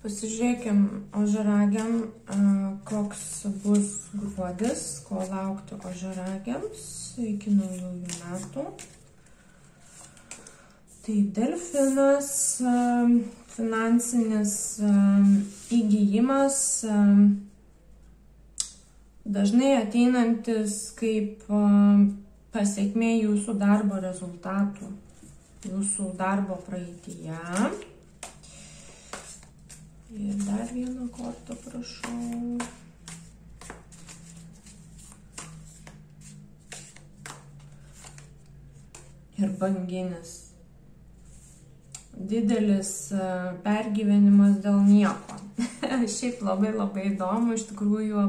Pasižiūrėkim ožiaragiam, koks bus gruodis, ko laukti ožiaragiams iki naujųjų metų. Tai delfinas, finansinis įgijimas, dažnai ateinantis kaip pasekmė jūsų darbo rezultatų, jūsų darbo praeityje. Ir dar vieną kortą, prašau. Ir banginis. Didelis pergyvenimas dėl nieko. Šiaip labai įdomu, iš tikrųjų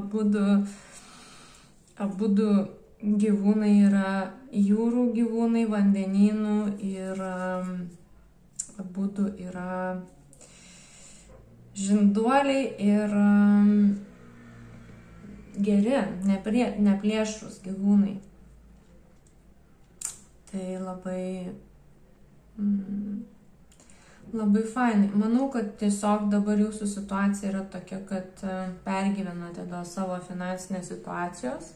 abudu gyvūnai yra jūrų gyvūnai, vandenynų ir abudu yra žinduoliai ir geri, neplėšrūs gyvūnai. Tai labai fainai. Manau, kad tiesiog dabar jūsų situacija yra tokia, kad pergyvenate dėl savo finansinės situacijos.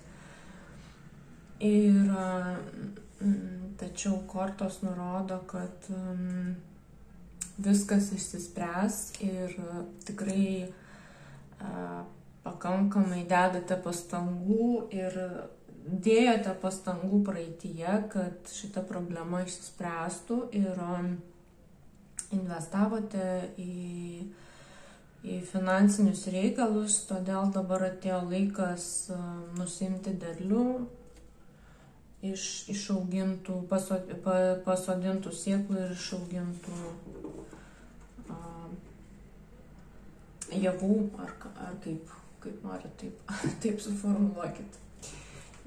Ir tačiau kortos nurodo, kad viskas išsispręs ir tikrai pakankamai dedate pastangų ir dėjote pastangų praeityje, kad šita problema išsispręstų ir investavote į finansinius reikalus, todėl dabar atėjo laikas nusimti derlių iš išaugintų, pasodintų sėklų ir išaugintų javų, ar kaip nori, taip suformuluokit.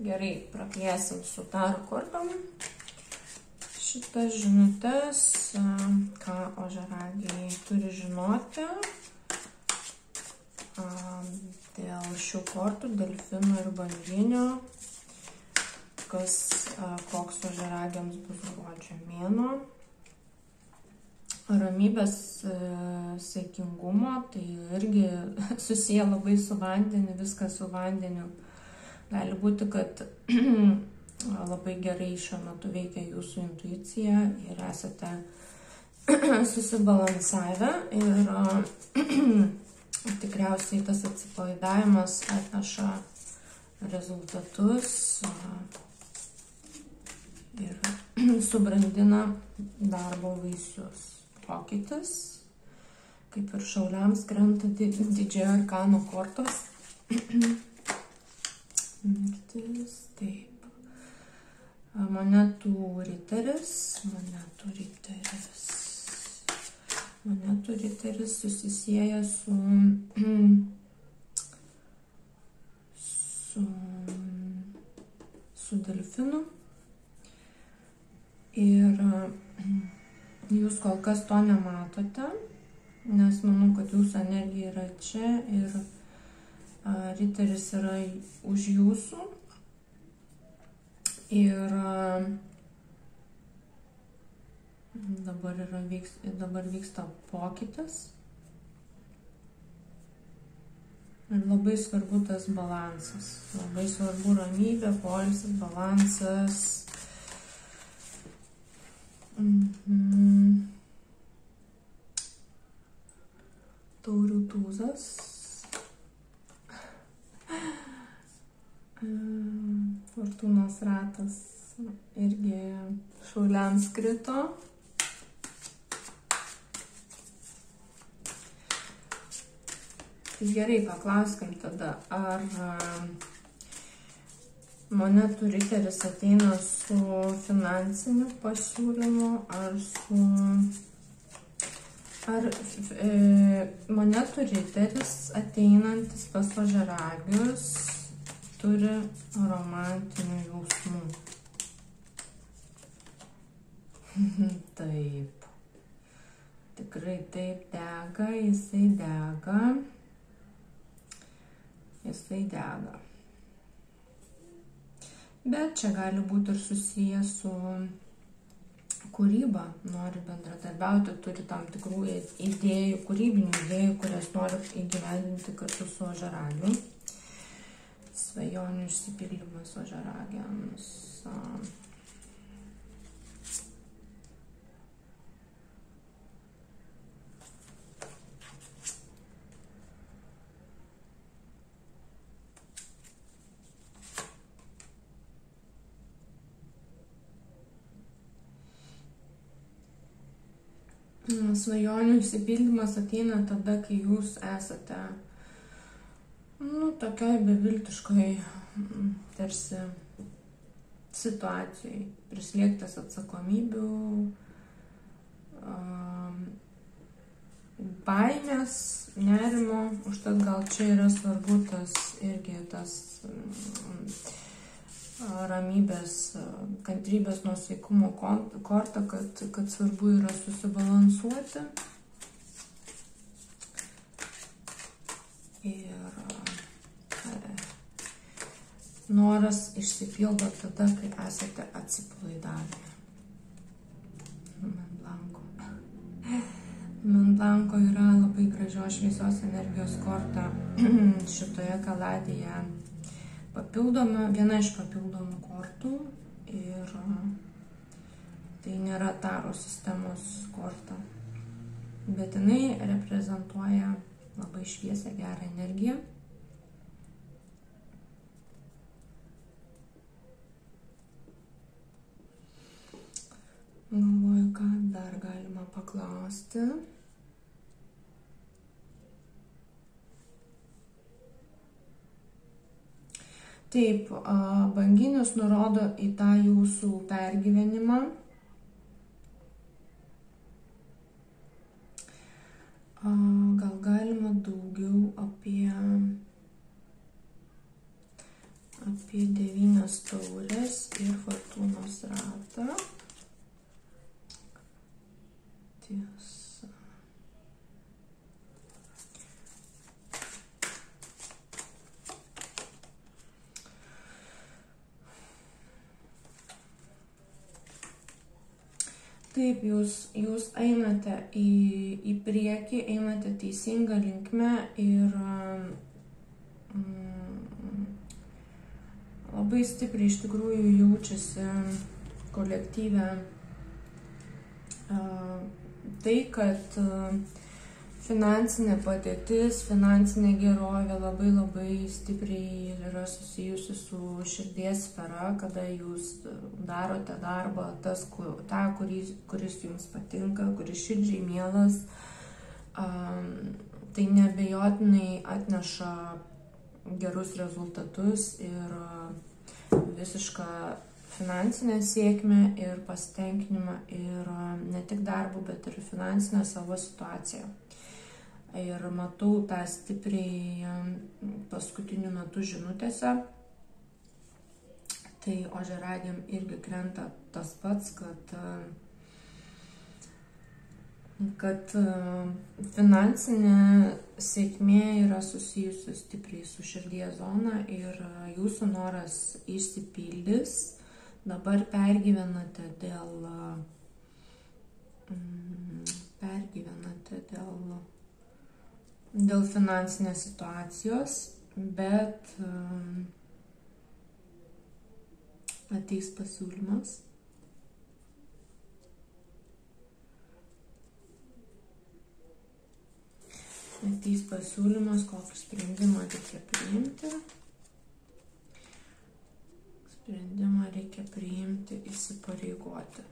Gerai, praplėsim su tarot kortom šitas žinutes, ką ožiaragiai turi žinoti dėl šių kortų, delfinų ir banginio, koks ožiaragiams bus gruodžio mėnuo. Ramybės saikingumo, tai irgi susiję labai su vandeniu, viskas su vandeniu. Gali būti, kad labai gerai šiuo metu veikia jūsų intuicija ir esate susibalansavę ir tikriausiai tas atsipalaidavimas atneša rezultatus ir subrandina darbo vaisius. Pokytis, kaip ir šauliams krenta didžiojo arkano kortos. Mirtis, taip. Monetų riteris. Monetų riteris susisieja su delfinu. Ir jūs kol kas to nematote, nes manau, kad jūsų energija yra čia ir riteris yra už jūsų. Ir dabar vyksta pokytis. Ir labai svarbu tas balansas. Labai svarbu ramybė, poilsis, balansas. Taurių tūzas. Fortūnos ratas irgi šauliams krito. Tai gerai, paklauskim tada, ar monetų riteris ateina su finansiniu pasiūlymu, ar monetų riteris ateinantis pas ožiaragius turi romantinių jausmų. Taip. Tikrai taip dega, jisai dega. Bet čia gali būti ir susiję su kūrybą, nori bendradarbiauti, turi tam tikrų idėjų, kūrybinių idėjų, kurias nori įgyvendinti kartu su ožiaragiu. Svajonių išsipildymas ožiaragiams. Svajonių išsipildymas ateina tada, kai jūs esate tokioj beviltiškoj tarsi situacijai, prislėgtas atsakomybių, baimės, nerimo, užtat gal čia yra svarbu tas irgi tas ramybės, kantrybės, nuosaikumo kortą, kad svarbu yra susibalansuoti. Ir noras išsipildo tada, kai esate atsipalaidavę. Mont Blanco yra labai gražios šviesios energijos korta šitoje kaladėje. Viena iš papildomų kortų ir tai nėra taro sistemos korta, bet jinai reprezentuoja labai šviesią gerą energiją. Galvoju, ką dar galima paklausti. Taip, banginis nurodo į tą jūsų pergyvenimą. Gal galima daugiau apie 9 taures ir fortūnos ratą. Tiesa. Taip, jūs einate į priekį, einate teisingą linkmę ir labai stipriai iš tikrųjų jaučiasi kolektyve tai, kad finansinė padėtis, finansinė gerovė labai stipriai yra susijusi su širdies sfera, kada jūs darote darbą, tą, kuris jums patinka, kuris širdžiai mielas. Tai neabejotinai atneša gerus rezultatus ir visišką finansinę sėkmę ir pasitenkinimą ir ne tik darbų, bet ir finansinę savo situaciją. Ir matau tą stipriai paskutiniu metu žinutėse. Tai ožiaragiam irgi krenta tas pats, kad finansinė sėkmė yra susijusi stipriai su širdies zona ir jūsų noras išsipildys. Dabar pergyvenate dėl finansinės situacijos, bet ateis pasiūlymas. Ateis pasiūlymas, kokį sprendimą reikia priimti. Sprendimą reikia priimti, įsipareigoti.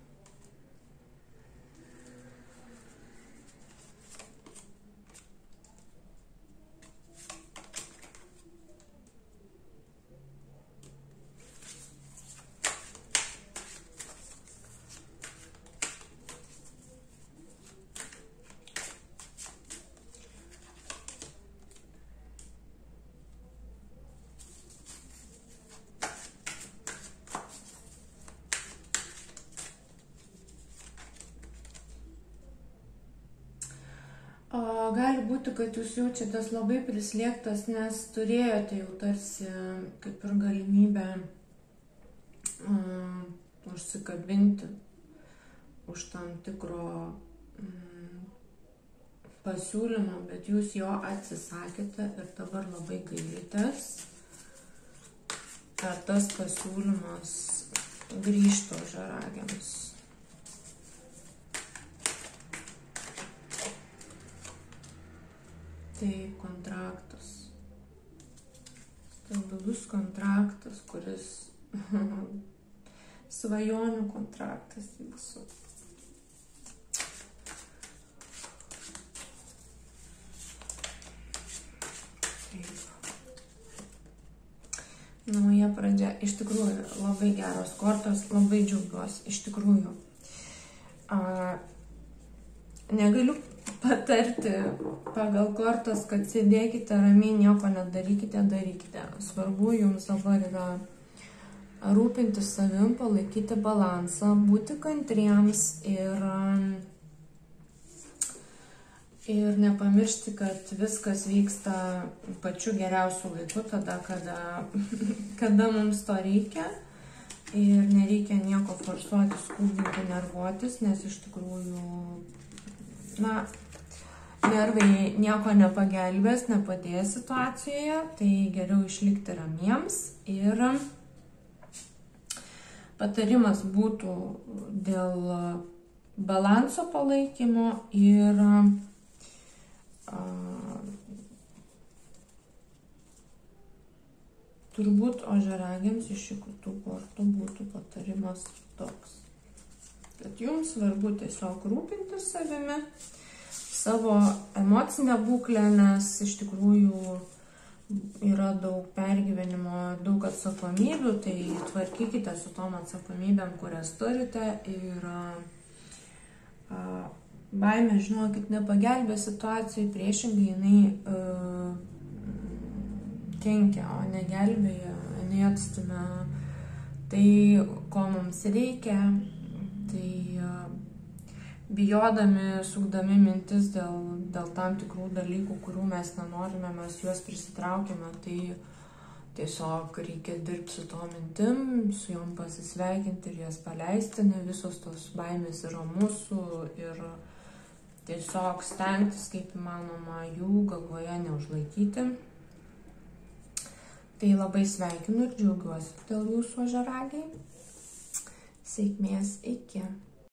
Gali būti, kad jūs jaučiatės labai prislėgtas, nes turėjote jau tarsi kaip ir galimybę užsikabinti už tam tikro pasiūlymo, bet jūs jo atsisakėte ir dabar labai gailitės. Ar tas pasiūlymas grįžta ožiaragiams? Taip, kontraktas. Stabilus kontraktas, kuris svajonių kontraktas jūsų. Nauja pradžia. Iš tikrųjų, labai geros kortos, labai džiaugiuosi. Iš tikrųjų. Negaliu patarti pagal kortas, kad sėdėkite ramiai, nieko nedarykite, darykite. Svarbu jums dabar yra rūpinti savim, palaikyti balansą, būti kantriems ir nepamiršti, kad viskas vyksta pačiu geriausiu laiku, tada, kada mums to reikia. Ir nereikia nieko forsuoti, skubinti, nervuotis, nes iš tikrųjų, nervai nieko nepagelbės, nepadės situacijoje, tai geriau išlikti ramiems. Ir patarimas būtų dėl balanso palaikymo ir turbūt ožiaragiams iš šitų kortų būtų patarimas toks. Kad jums svarbu tiesiog rūpintis savimi, savo emocinę būklę, nes iš tikrųjų yra daug pergyvenimo, daug atsakomybių, tai tvarkykite su tom atsakomybėm, kurias turite. Ir baimė, žinokit, nepagelbė situacijai, priešingai jinai kenkia, o negelbėja, jinai atstumia tai, ko mums reikia. Tai bijodami, sukdami mintis dėl tam tikrų dalykų, kurių mes nenorime, mes juos prisitraukime, tai tiesiog reikia dirbti su to mintim, su jom pasisveikinti ir jas paleisti, ne visos tos baimės yra mūsų ir tiesiog stengtis kaip įmanoma jų galvoje neužlaikyti. Tai labai sveikinu ir džiaugiuosi dėl jūsų ožiaragiai. Sėkmės, iki.